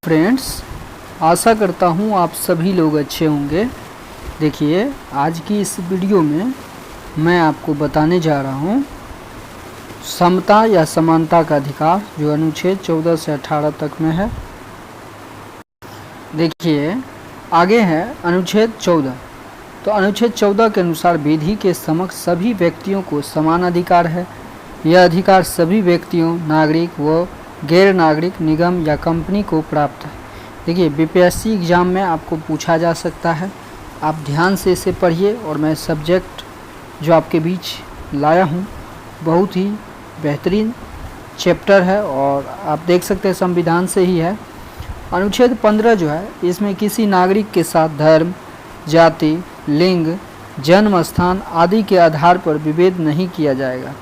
Friends, आशा करता हूँ आप सभी लोग अच्छे होंगे। देखिए, आज की इस वीडियो में मैं आपको बताने जा रहा हूँ समता या समानता का अधिकार, जो अनुच्छेद 14 से 18 तक में है। देखिए, आगे है अनुच्छेद 14। तो अनुच्छेद 14 के अनुसार विधि के समक्ष सभी व्यक्तियों को समान अधिकार है। यह अधिकार सभी व्यक्तियों, नागरिक व गैर नागरिक, निगम या कंपनी को प्राप्त है। देखिए, बीपीएससी एग्ज़ाम में आपको पूछा जा सकता है, आप ध्यान से इसे पढ़िए। और मैं सब्जेक्ट जो आपके बीच लाया हूँ बहुत ही बेहतरीन चैप्टर है और आप देख सकते हैं संविधान से ही है। अनुच्छेद 15 जो है, इसमें किसी नागरिक के साथ धर्म, जाति, लिंग, जन्म स्थान आदि के आधार पर विभेद नहीं किया जाएगा।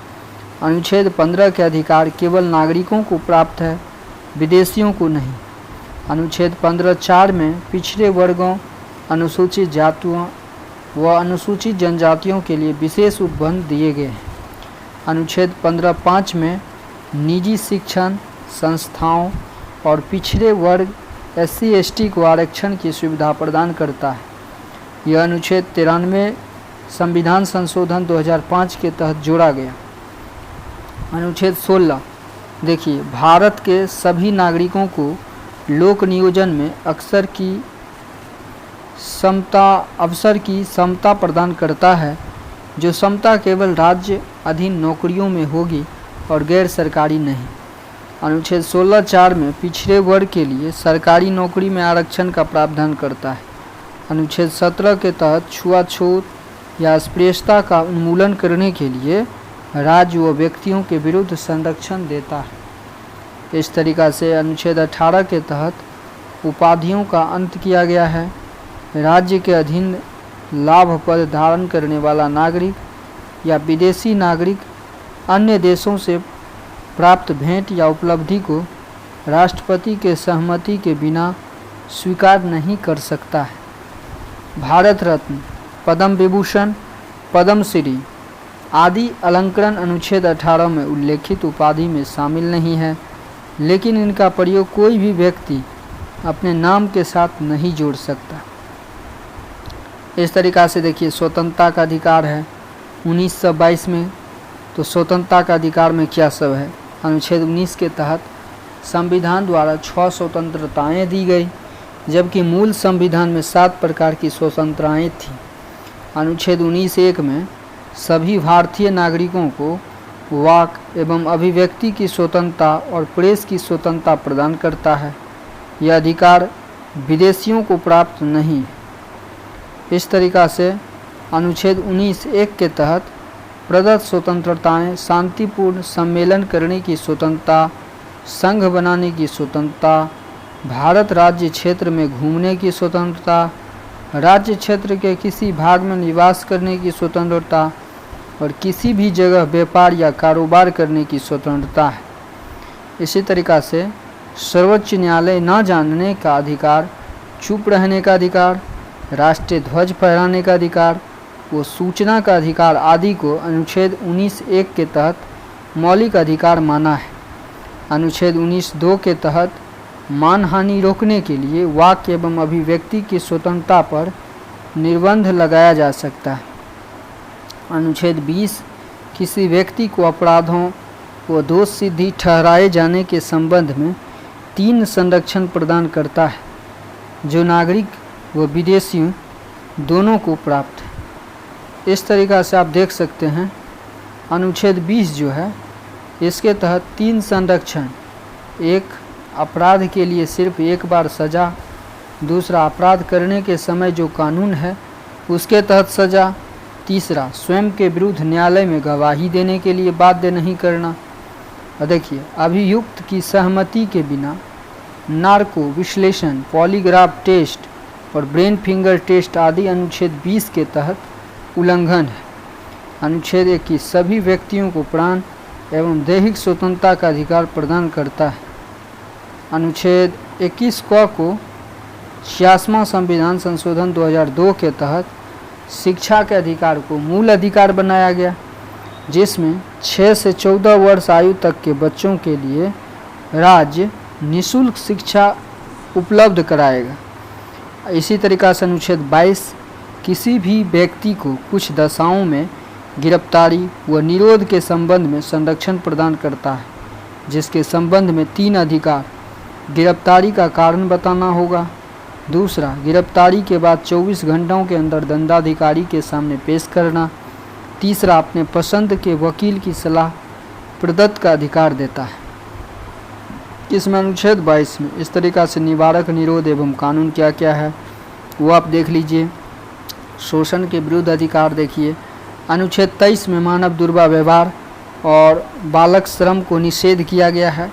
अनुच्छेद 15 के अधिकार केवल नागरिकों को प्राप्त है, विदेशियों को नहीं। अनुच्छेद 15(4) में पिछड़े वर्गों, अनुसूचित जातियों व अनुसूचित जनजातियों के लिए विशेष उपबंध दिए गए हैं। अनुच्छेद 15(5) में निजी शिक्षण संस्थाओं और पिछड़े वर्ग SC/ST को आरक्षण की सुविधा प्रदान करता है। यह अनुच्छेद 93 संविधान संशोधन 2005 के तहत जोड़ा गया। अनुच्छेद 16, देखिए, भारत के सभी नागरिकों को लोक नियोजन में अवसर की समता प्रदान करता है। जो समता केवल राज्य अधीन नौकरियों में होगी और गैर सरकारी नहीं। अनुच्छेद 16(4) में पिछड़े वर्ग के लिए सरकारी नौकरी में आरक्षण का प्रावधान करता है। अनुच्छेद 17 के तहत छुआछूत या अस्पृश्यता का उन्मूलन करने के लिए राज्य व व्यक्तियों के विरुद्ध संरक्षण देता है। इस तरीक़ा से अनुच्छेद 18 के तहत उपाधियों का अंत किया गया है। राज्य के अधीन लाभ पद धारण करने वाला नागरिक या विदेशी नागरिक अन्य देशों से प्राप्त भेंट या उपलब्धि को राष्ट्रपति के सहमति के बिना स्वीकार नहीं कर सकता है। भारत रत्न, पद्म विभूषण, पद्मश्री आदि अलंकरण अनुच्छेद 18 में उल्लेखित उपाधि में शामिल नहीं है, लेकिन इनका प्रयोग कोई भी व्यक्ति अपने नाम के साथ नहीं जोड़ सकता। इस तरीक़ा से देखिए, स्वतंत्रता का अधिकार है 1922 में। तो स्वतंत्रता का अधिकार में क्या सब है? अनुच्छेद 19 के तहत संविधान द्वारा 6 स्वतंत्रताएँ दी गई, जबकि मूल संविधान में 7 प्रकार की स्वतंत्रताएँ थीं। अनुच्छेद 19(1) में सभी भारतीय नागरिकों को वाक एवं अभिव्यक्ति की स्वतंत्रता और प्रेस की स्वतंत्रता प्रदान करता है। यह अधिकार विदेशियों को प्राप्त नहीं है। इस तरीक़ा से अनुच्छेद 19(1) के तहत प्रदत्त स्वतंत्रताएं शांतिपूर्ण सम्मेलन करने की स्वतंत्रता, संघ बनाने की स्वतंत्रता, भारत राज्य क्षेत्र में घूमने की स्वतंत्रता, राज्य क्षेत्र के किसी भाग में निवास करने की स्वतंत्रता और किसी भी जगह व्यापार या कारोबार करने की स्वतंत्रता है। इसी तरीक़ा से सर्वोच्च न्यायालय न जानने का अधिकार, चुप रहने का अधिकार, राष्ट्रीय ध्वज फहराने का अधिकार व सूचना का अधिकार आदि को अनुच्छेद 19(1) के तहत मौलिक अधिकार माना है। अनुच्छेद 19(2) के तहत मानहानि रोकने के लिए वाक एवं अभिव्यक्ति की स्वतंत्रता पर निर्बंध लगाया जा सकता है। अनुच्छेद 20 किसी व्यक्ति को अपराधों व दोष सिद्धि ठहराए जाने के संबंध में 3 संरक्षण प्रदान करता है, जो नागरिक व विदेशियों दोनों को प्राप्त है। इस तरीक़ा से आप देख सकते हैं अनुच्छेद 20 जो है, इसके तहत 3 संरक्षण: एक, अपराध के लिए सिर्फ एक बार सज़ा; दूसरा, अपराध करने के समय जो कानून है उसके तहत सज़ा; तीसरा, स्वयं के विरुद्ध न्यायालय में गवाही देने के लिए बाध्य नहीं करना। और देखिए, अभियुक्त की सहमति के बिना नार्को विश्लेषण, पॉलीग्राफ टेस्ट और ब्रेन फिंगर टेस्ट आदि अनुच्छेद 20 के तहत उल्लंघन है। अनुच्छेद 21 सभी व्यक्तियों को प्राण एवं दैहिक स्वतंत्रता का अधिकार प्रदान करता है। अनुच्छेद 21 क को 66वां संविधान संशोधन 2002 के तहत शिक्षा के अधिकार को मूल अधिकार बनाया गया, जिसमें 6 से 14 वर्ष आयु तक के बच्चों के लिए राज्य निःशुल्क शिक्षा उपलब्ध कराएगा। इसी तरीक़ा से अनुच्छेद 22 किसी भी व्यक्ति को कुछ दशाओं में गिरफ्तारी व निरोध के संबंध में संरक्षण प्रदान करता है, जिसके संबंध में 3 अधिकार: गिरफ्तारी का कारण बताना होगा, दूसरा गिरफ्तारी के बाद 24 घंटों के अंदर दंडाधिकारी के सामने पेश करना, तीसरा अपने पसंद के वकील की सलाह प्रदत्त का अधिकार देता है। इसमें अनुच्छेद 22 में इस तरीक़ा से निवारक, निरोध एवं कानून क्या क्या है वो आप देख लीजिए। शोषण के विरुद्ध अधिकार देखिए, अनुच्छेद 23 में मानव दुर्व्यवहार और बालक श्रम को निषेध किया गया है,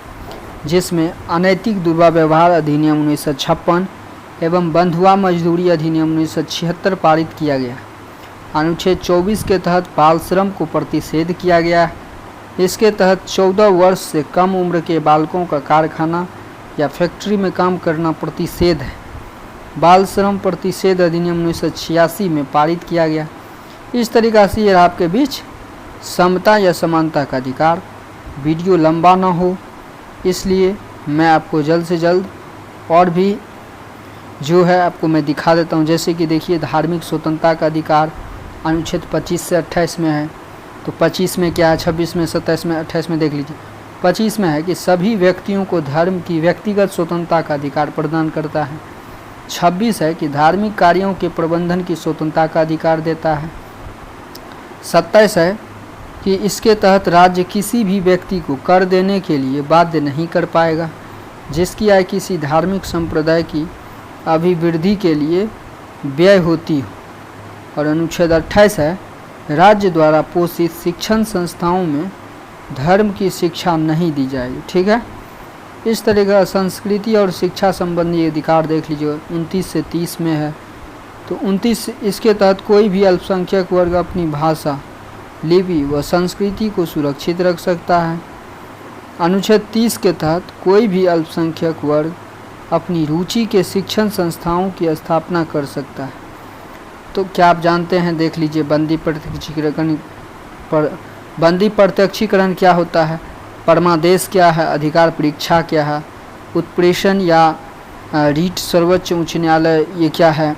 जिसमें अनैतिक दुर्व्यवहार अधिनियम 1956 एवं बंधुआ मजदूरी अधिनियम 1976 पारित किया गया। अनुच्छेद 24 के तहत बाल श्रम को प्रतिषेध किया गया है। इसके तहत 14 वर्ष से कम उम्र के बालकों का कारखाना या फैक्ट्री में काम करना प्रतिषेध है। बाल श्रम प्रतिषेध अधिनियम 1986 में पारित किया गया। इस तरीक़ा से ये आपके बीच समता या समानता का अधिकार। वीडियो लंबा ना हो इसलिए मैं आपको जल्द से जल्द और भी जो है आपको मैं दिखा देता हूँ। जैसे कि देखिए, धार्मिक स्वतंत्रता का अधिकार अनुच्छेद 25 से 28 में है। तो 25 में क्या है, 26 में, 27 में, 28 में देख लीजिए। 25 में है कि सभी व्यक्तियों को धर्म की व्यक्तिगत स्वतंत्रता का अधिकार प्रदान करता है। 26 है कि धार्मिक कार्यों के प्रबंधन की स्वतंत्रता का अधिकार देता है। 27 है कि इसके तहत राज्य किसी भी व्यक्ति को कर देने के लिए बाध्य नहीं कर पाएगा जिसकी आय किसी धार्मिक संप्रदाय की अभिवृद्धि के लिए व्यय होती हो। और अनुच्छेद 28 है, राज्य द्वारा पोषित शिक्षण संस्थाओं में धर्म की शिक्षा नहीं दी जाएगी। ठीक है, इस तरह का संस्कृति और शिक्षा संबंधी अधिकार देख लीजिए, 29 से 30 में है। तो 29 इसके तहत कोई भी अल्पसंख्यक वर्ग अपनी भाषा, लिपि व संस्कृति को सुरक्षित रख सकता है। अनुच्छेद 30 के तहत कोई भी अल्पसंख्यक वर्ग अपनी रुचि के शिक्षण संस्थाओं की स्थापना कर सकता है। तो क्या आप जानते हैं, देख लीजिए, बंदी प्रत्यक्षीकरण क्या होता है, परमादेश क्या है, अधिकार परीक्षा क्या है, उत्प्रेषण या रीट सर्वोच्च उच्च न्यायालय ये क्या है,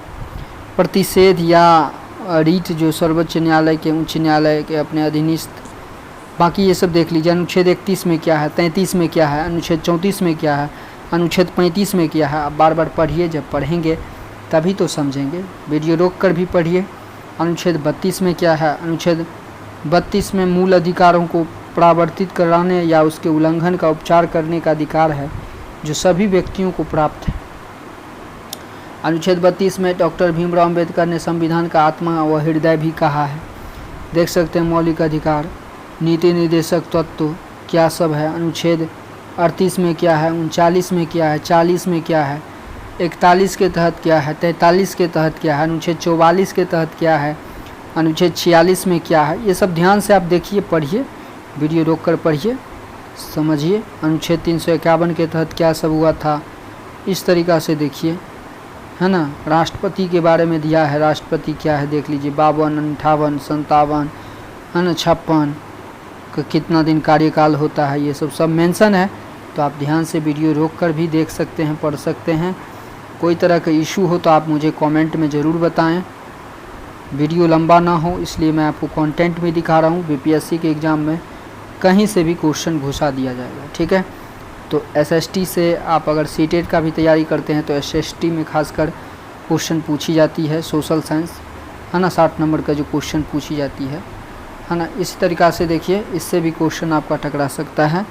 प्रतिषेध या रीट जो सर्वोच्च न्यायालय के उच्च न्यायालय के अपने अधीनस्थ, बाकी ये सब देख लीजिए। अनुच्छेद 31 में क्या है, 33 में क्या है, अनुच्छेद 34 में क्या है, अनुच्छेद 35 में क्या है। आप बार बार पढ़िए, जब पढ़ेंगे तभी तो समझेंगे। वीडियो रोक कर भी पढ़िए। अनुच्छेद 32 में क्या है, अनुच्छेद 32 में मूल अधिकारों को परावर्तित कराने या उसके उल्लंघन का उपचार करने का अधिकार है जो सभी व्यक्तियों को प्राप्त है। अनुच्छेद 32 में डॉक्टर भीमराव अम्बेडकर ने संविधान का आत्मा व हृदय भी कहा है। देख सकते हैं मौलिक अधिकार, नीति निर्देशक तत्व क्या सब है। अनुच्छेद 38 में क्या है, 39 में क्या है, 40 में क्या है, 41 के तहत क्या है, 43 के तहत क्या है, अनुच्छेद 44 के तहत क्या है, अनुच्छेद 46 में क्या है। ये सब ध्यान से आप देखिए, पढ़िए, वीडियो रोक कर पढ़िए, समझिए। अनुच्छेद 351 के तहत क्या सब हुआ था, इस तरीक़ा से देखिए, है ना। राष्ट्रपति के बारे में दिया है, राष्ट्रपति क्या है देख लीजिए, 52, 58, 57, है ना, 56 का कितना दिन कार्यकाल होता है, ये सब मेंशन है। तो आप ध्यान से वीडियो रोक कर भी देख सकते हैं, पढ़ सकते हैं। कोई तरह का इशू हो तो आप मुझे कमेंट में ज़रूर बताएं। वीडियो लंबा ना हो इसलिए मैं आपको कंटेंट भी दिखा रहा हूँ। बीपीएससी के एग्ज़ाम में कहीं से भी क्वेश्चन घुसा दिया जाएगा, ठीक है। तो एसएसटी से आप अगर सीटेट का भी तैयारी करते हैं तो एसएसटी में खासकर क्वेश्चन पूछी जाती है, सोशल साइंस, है ना, 60 नंबर का जो क्वेश्चन पूछी जाती है ना। इसी तरीक़ा से देखिए, इससे भी क्वेश्चन आपका टकरा सकता है।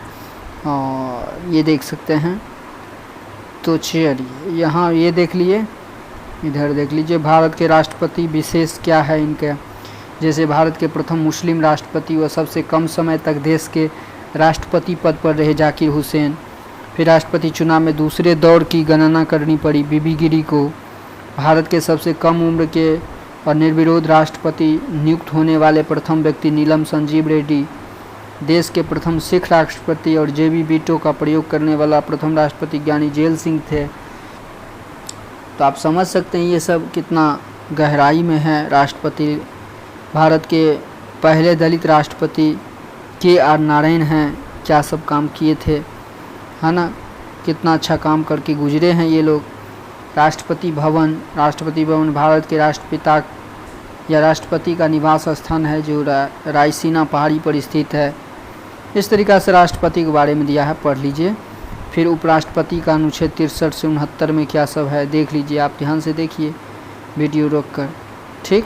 और ये देख सकते हैं। तो चलिए यहाँ ये देख लिए, इधर देख लीजिए, भारत के राष्ट्रपति विशेष क्या है इनके। जैसे भारत के प्रथम मुस्लिम राष्ट्रपति व सबसे कम समय तक देश के राष्ट्रपति पद पर रहे जाकिर हुसैन। फिर राष्ट्रपति चुनाव में दूसरे दौर की गणना करनी पड़ी बीबी गिरी को। भारत के सबसे कम उम्र के और निर्विरोध राष्ट्रपति नियुक्त होने वाले प्रथम व्यक्ति नीलम संजीव रेड्डी। देश के प्रथम सिख राष्ट्रपति और जेबी वीटो का प्रयोग करने वाला प्रथम राष्ट्रपति ज्ञानी जेल सिंह थे। तो आप समझ सकते हैं ये सब कितना गहराई में है। राष्ट्रपति भारत के पहले दलित राष्ट्रपति KR नारायण हैं, क्या सब काम किए थे, है ना। कितना अच्छा काम करके गुजरे हैं ये लोग। राष्ट्रपति भवन भारत के राष्ट्रपिता या राष्ट्रपति का निवास स्थान है जो रायसीना पहाड़ी पर स्थित है। इस तरीक़ा से राष्ट्रपति के बारे में दिया है, पढ़ लीजिए। फिर उपराष्ट्रपति का अनुच्छेद 63 से 69 में क्या सब है देख लीजिए, आप ध्यान से देखिए वीडियो रोककर, ठीक।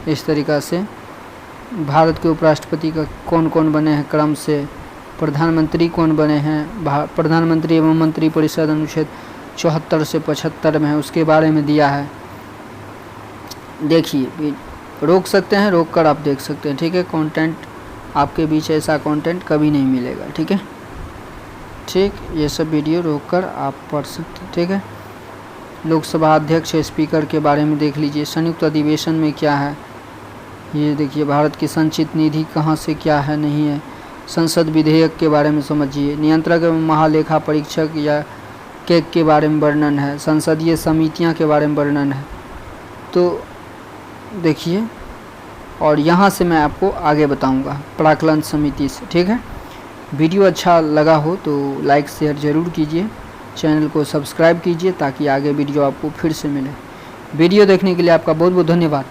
इस तरीक़ा से भारत के उपराष्ट्रपति का कौन कौन बने हैं क्रम से, प्रधानमंत्री कौन बने हैं, प्रधानमंत्री एवं मंत्रिपरिषद अनुच्छेद 74 से 75 में है, उसके बारे में दिया है। देखिए, रोक सकते हैं, रोक कर आप देख सकते हैं, ठीक है। कंटेंट आपके बीच ऐसा कंटेंट कभी नहीं मिलेगा, ठीक है। ठीक, ये सब वीडियो रोक कर आप पढ़ सकते हैं, ठीक है। लोकसभा अध्यक्ष स्पीकर के बारे में देख लीजिए। संयुक्त अधिवेशन में क्या है ये देखिए। भारत की संचित निधि कहाँ से क्या है नहीं है। संसद विधेयक के बारे में समझिए। नियंत्रक एवं महालेखा परीक्षक या कैग के बारे में वर्णन है। संसदीय समितियां के बारे में वर्णन है। तो देखिए, और यहाँ से मैं आपको आगे बताऊंगा प्राक्कलन समिति से, ठीक है। वीडियो अच्छा लगा हो तो लाइक शेयर ज़रूर कीजिए, चैनल को सब्सक्राइब कीजिए ताकि आगे वीडियो आपको फिर से मिले। वीडियो देखने के लिए आपका बहुत बहुत धन्यवाद।